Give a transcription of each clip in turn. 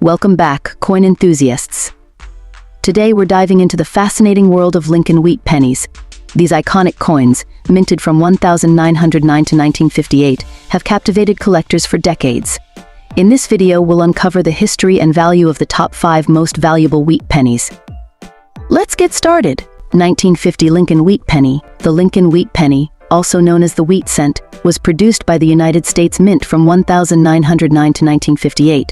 Welcome back, coin enthusiasts. Today we're diving into the fascinating world of Lincoln Wheat Pennies. These iconic coins, minted from 1909 to 1958, have captivated collectors for decades. In this video, we'll uncover the history and value of the top 5 most valuable wheat pennies. Let's get started. 1950 Lincoln Wheat Penny. The Lincoln Wheat Penny, also known as the wheat cent, was produced by the United States Mint from 1909 to 1958.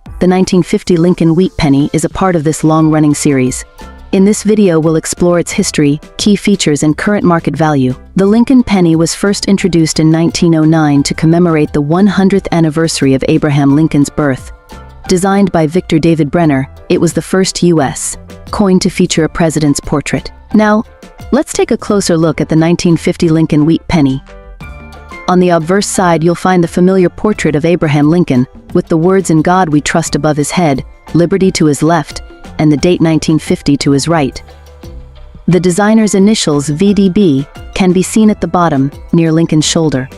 The 1950 Lincoln Wheat Penny is a part of this long-running series. In this video, we'll explore its history, key features, and current market value. The Lincoln penny was first introduced in 1909 to commemorate the 100th anniversary of Abraham Lincoln's birth. Designed by Victor David Brenner, it was the first U.S. coin to feature a president's portrait. Now, let's take a closer look at the 1950 Lincoln Wheat Penny. On the obverse side, you'll find the familiar portrait of Abraham Lincoln, with the words "In God We Trust" above his head, "Liberty" to his left, and the date 1950 to his right. The designer's initials, VDB, can be seen at the bottom, near Lincoln's shoulder.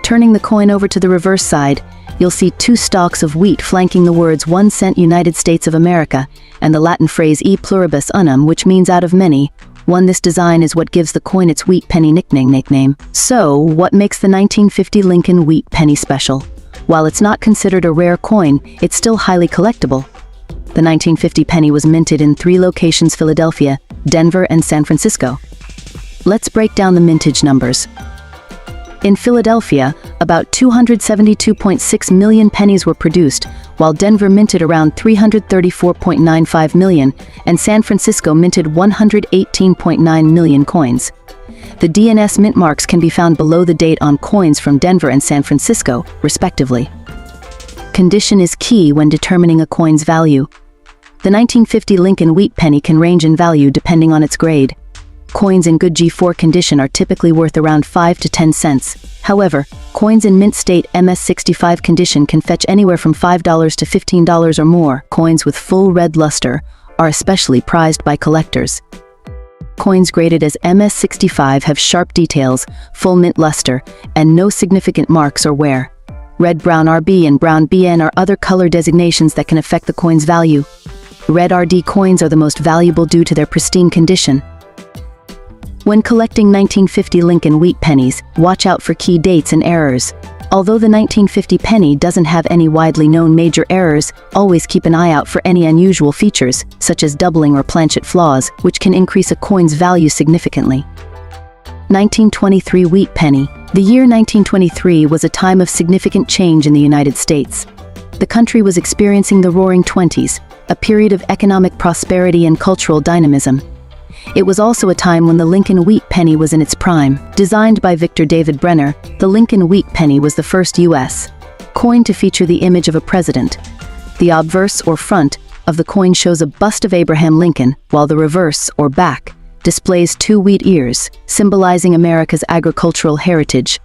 Turning the coin over to the reverse side, you'll see 2 stalks of wheat flanking the words 1 cent United States of America, and the Latin phrase e pluribus unum, which means out of many. This design is what gives the coin its wheat penny nickname. So, what makes the 1950 Lincoln Wheat Penny special? While it's not considered a rare coin, it's still highly collectible. The 1950 penny was minted in 3 locations: Philadelphia, Denver, and San Francisco. Let's break down the mintage numbers. In Philadelphia, about 272.6 million pennies were produced, while Denver minted around 334.95 million, and San Francisco minted 118.9 million coins. The DNS mint marks can be found below the date on coins from Denver and San Francisco, respectively. Condition is key when determining a coin's value. The 1950 Lincoln Wheat Penny can range in value depending on its grade. Coins in good G4 condition are typically worth around 5 to 10 cents. However, coins in mint state MS65 condition can fetch anywhere from $5 to $15 or more. Coins with full red luster are especially prized by collectors. Coins graded as MS65 have sharp details, full mint luster, and no significant marks or wear. Red brown RB and brown BN are other color designations that can affect the coin's value. Red RD coins are the most valuable due to their pristine condition. When collecting 1950 Lincoln Wheat Pennies, watch out for key dates and errors. Although the 1950 penny doesn't have any widely known major errors, always keep an eye out for any unusual features, such as doubling or planchet flaws, which can increase a coin's value significantly. 1923 Wheat Penny. The year 1923 was a time of significant change in the United States. The country was experiencing the Roaring Twenties, a period of economic prosperity and cultural dynamism. It was also a time when the Lincoln Wheat Penny was in its prime. Designed by Victor David Brenner, the Lincoln Wheat Penny was the first U.S. coin to feature the image of a president. The obverse, or front, of the coin shows a bust of Abraham Lincoln, while the reverse, or back, displays 2 wheat ears, symbolizing America's agricultural heritage.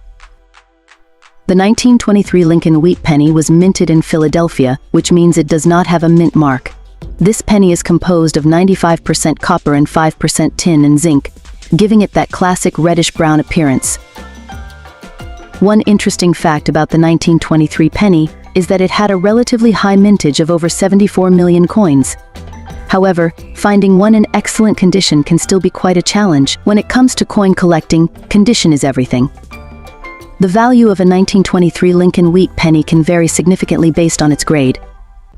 The 1923 Lincoln Wheat Penny was minted in Philadelphia, which means it does not have a mint mark. This penny is composed of 95% copper and 5% tin and zinc, giving it that classic reddish-brown appearance. One interesting fact about the 1923 penny is that it had a relatively high mintage of over 74 million coins. However, finding one in excellent condition can still be quite a challenge. When it comes to coin collecting, condition is everything. The value of a 1923 Lincoln Wheat Penny can vary significantly based on its grade.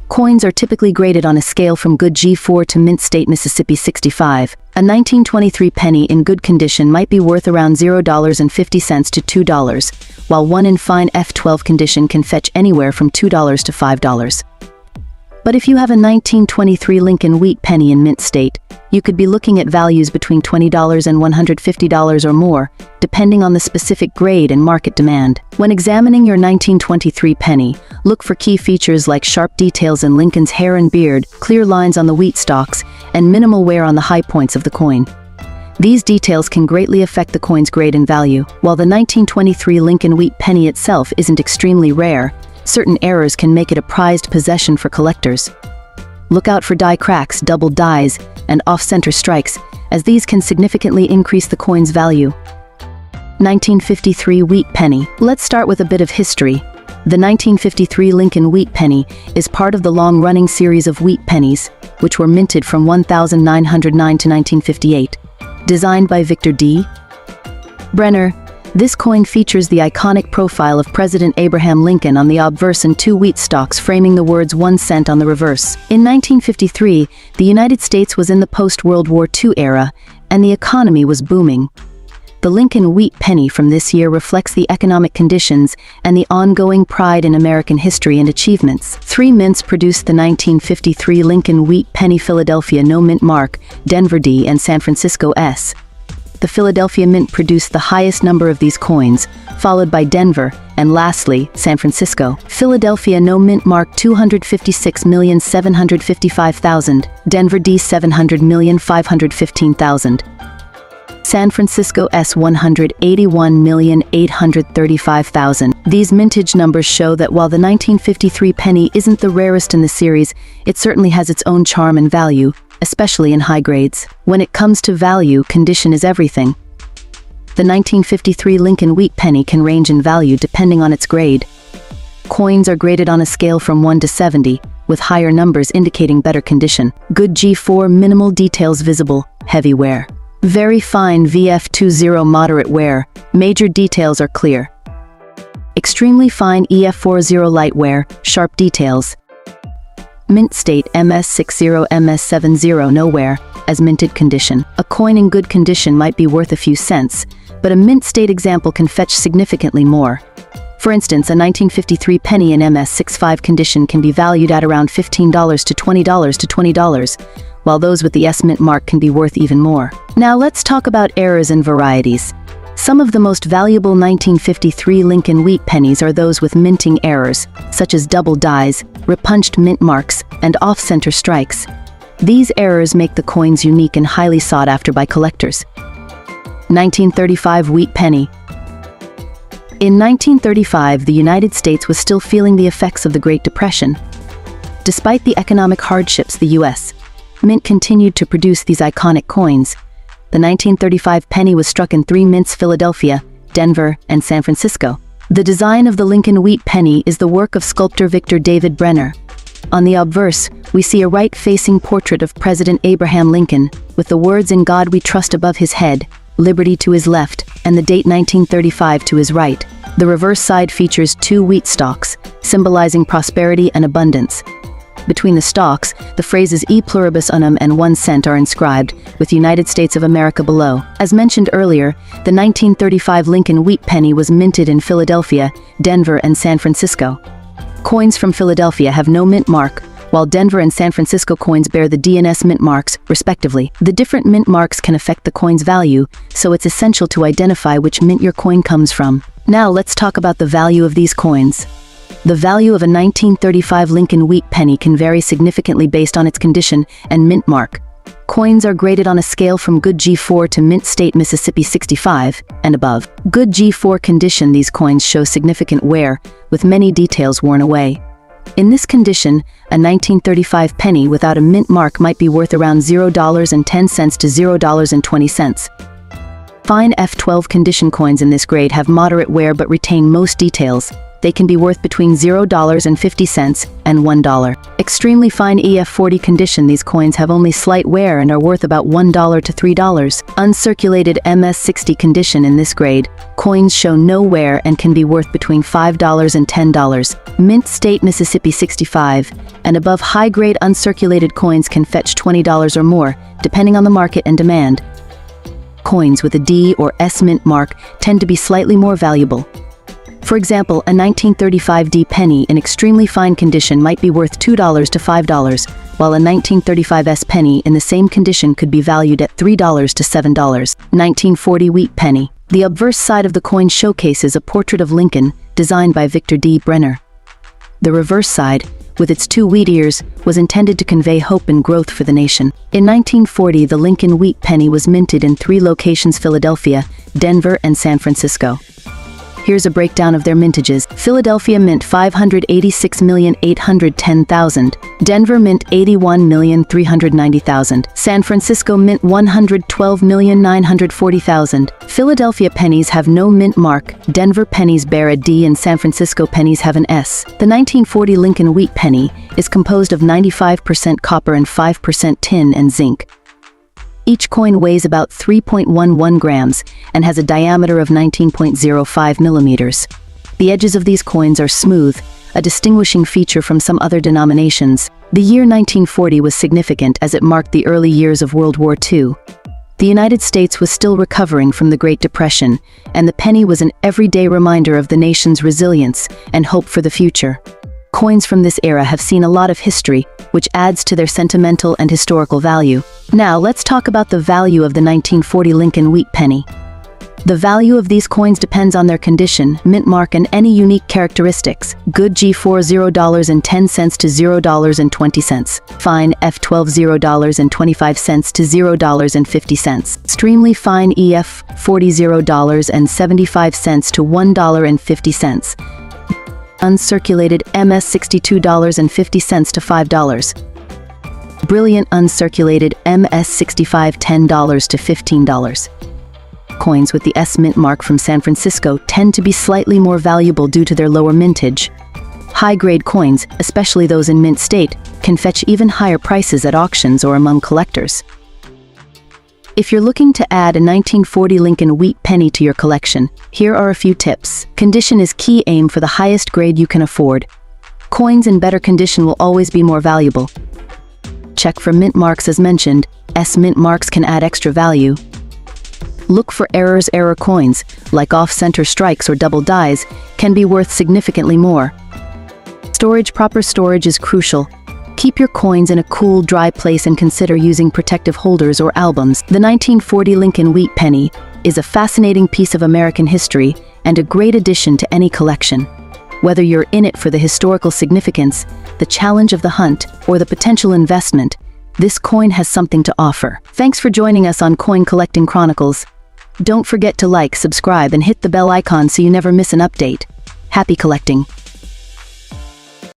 Coins are typically graded on a scale from good G4 to mint state Mississippi 65. A 1923 penny in good condition might be worth around $0.50 to $2, while one in fine F12 condition can fetch anywhere from $2 to $5. But if you have a 1923 Lincoln Wheat Penny in mint state, you could be looking at values between $20 and $150 or more, depending on the specific grade and market demand. When examining your 1923 penny, look for key features like sharp details in Lincoln's hair and beard, clear lines on the wheat stalks, and minimal wear on the high points of the coin. These details can greatly affect the coin's grade and value. While the 1923 Lincoln Wheat Penny itself isn't extremely rare, certain errors can make it a prized possession for collectors. Look out for die cracks, double dies, and off-center strikes, as these can significantly increase the coin's value. 1953 Wheat Penny. Let's start with a bit of history. The 1953 Lincoln Wheat Penny is part of the long-running series of wheat pennies, which were minted from 1909 to 1958. Designed by Victor D. Brenner, this coin features the iconic profile of President Abraham Lincoln on the obverse and two wheat stalks framing the words 1 cent on the reverse. In 1953, the United States was in the post-World War II era, and the economy was booming. The Lincoln Wheat Penny from this year reflects the economic conditions and the ongoing pride in American history and achievements. 3 mints produced the 1953 Lincoln Wheat Penny: Philadelphia No Mint Mark, Denver D, and San Francisco S. The Philadelphia Mint produced the highest number of these coins, followed by Denver, and lastly, San Francisco. Philadelphia No Mint Mark 256,755,000, Denver D 700,515,000. San Francisco S 181,835,000. These mintage numbers show that while the 1953 penny isn't the rarest in the series, it certainly has its own charm and value, especially in high grades. When it comes to value, condition is everything. The 1953 Lincoln Wheat Penny can range in value depending on its grade. Coins are graded on a scale from 1 to 70, with higher numbers indicating better condition. Good G4, minimal details visible, heavy wear. Very fine VF20, moderate wear, major details are clear. Extremely fine EF40, light wear, sharp details. Mint state MS60, MS70, no wear, as minted condition. A coin in good condition might be worth a few cents, but a mint state example can fetch significantly more. For instance, a 1953 penny in MS65 condition can be valued at around $15 to $20, while those with the S mint mark can be worth even more. Now let's talk about errors and varieties. Some of the most valuable 1953 Lincoln Wheat Pennies are those with minting errors, such as double dies, repunched mint marks, and off-center strikes. These errors make the coins unique and highly sought after by collectors. 1935 Wheat Penny. In 1935, the United States was still feeling the effects of the Great Depression. Despite the economic hardships, the U.S. Mint continued to produce these iconic coins. The 1935 penny was struck in 3 mints: Philadelphia, Denver, and San Francisco. The design of the Lincoln Wheat Penny is the work of sculptor Victor David Brenner. On the obverse, we see a right-facing portrait of President Abraham Lincoln, with the words "In God We Trust" above his head, liberty to his left, and the date 1935 to his right. The reverse side features 2 wheat stalks, symbolizing prosperity and abundance. Between the stalks, the phrases "E pluribus unum" and 1 cent are inscribed, with United States of America below. As mentioned earlier, the 1935 Lincoln Wheat Penny was minted in Philadelphia, Denver, and San Francisco. Coins from Philadelphia have no mint mark, while Denver and San Francisco coins bear the D and S mint marks, respectively. The different mint marks can affect the coin's value, so it's essential to identify which mint your coin comes from. Now let's talk about the value of these coins. The value of a 1935 Lincoln Wheat Penny can vary significantly based on its condition and mint mark. Coins are graded on a scale from good G4 to mint state Mississippi 65 and above. Good G4 condition, these coins show significant wear, with many details worn away. In this condition, a 1935 penny without a mint mark might be worth around $0.10 to $0.20. Fine F12 condition coins in this grade have moderate wear but retain most details. They can be worth between $0.50 and $1. Extremely fine EF40 condition, these coins have only slight wear and are worth about $1 to $3. Uncirculated MS60 condition in this grade, coins show no wear and can be worth between $5 and $10. Mint state Mississippi 65 and above high-grade uncirculated coins can fetch $20 or more, depending on the market and demand. Coins with a D or S mint mark tend to be slightly more valuable. For example, a 1935 D penny in extremely fine condition might be worth $2 to $5, while a 1935 S penny in the same condition could be valued at $3 to $7. 1940 Wheat Penny. The obverse side of the coin showcases a portrait of Lincoln, designed by Victor D. Brenner. The reverse side, with its 2 wheat ears, was intended to convey hope and growth for the nation. In 1940, the Lincoln Wheat Penny was minted in 3 locations: Philadelphia, Denver, and San Francisco. Here's a breakdown of their mintages. Philadelphia Mint 586,810,000. Denver Mint 81,390,000. San Francisco Mint 112,940,000. Philadelphia pennies have no mint mark. Denver pennies bear a D and San Francisco pennies have an S. The 1940 Lincoln Wheat Penny is composed of 95% copper and 5% tin and zinc. Each coin weighs about 3.11 grams and has a diameter of 19.05 millimeters. The edges of these coins are smooth, a distinguishing feature from some other denominations. The year 1940 was significant as it marked the early years of World War II. The United States was still recovering from the Great Depression, and the penny was an everyday reminder of the nation's resilience and hope for the future. Coins from this era have seen a lot of history, which adds to their sentimental and historical value. Now, let's talk about the value of the 1940 Lincoln Wheat Penny. The value of these coins depends on their condition, mint mark, and any unique characteristics. Good G4 $0.10 to $0.20. Fine F12 $0.25 to $0.50. Extremely fine EF 40 $0.75 to $1.50. Uncirculated MS $62.50 to $5. Brilliant uncirculated MS 65 $10 to $15. Coins with the S mint mark from San Francisco tend to be slightly more valuable due to their lower mintage. High-grade coins, especially those in mint state, can fetch even higher prices at auctions or among collectors. If you're looking to add a 1940 Lincoln Wheat Penny to your collection, here are a few tips. Condition is key. Aim for the highest grade you can afford. Coins in better condition will always be more valuable. Check for mint marks as mentioned. S mint marks can add extra value. Look for errors. Error coins, like off-center strikes or double dies, can be worth significantly more. Storage. Proper storage is crucial. Keep your coins in a cool, dry place and consider using protective holders or albums. The 1940 Lincoln Wheat Penny is a fascinating piece of American history and a great addition to any collection. Whether you're in it for the historical significance, the challenge of the hunt, or the potential investment, this coin has something to offer. Thanks for joining us on Coin Collecting Chronicles. Don't forget to like, subscribe, and hit the bell icon so you never miss an update. Happy collecting!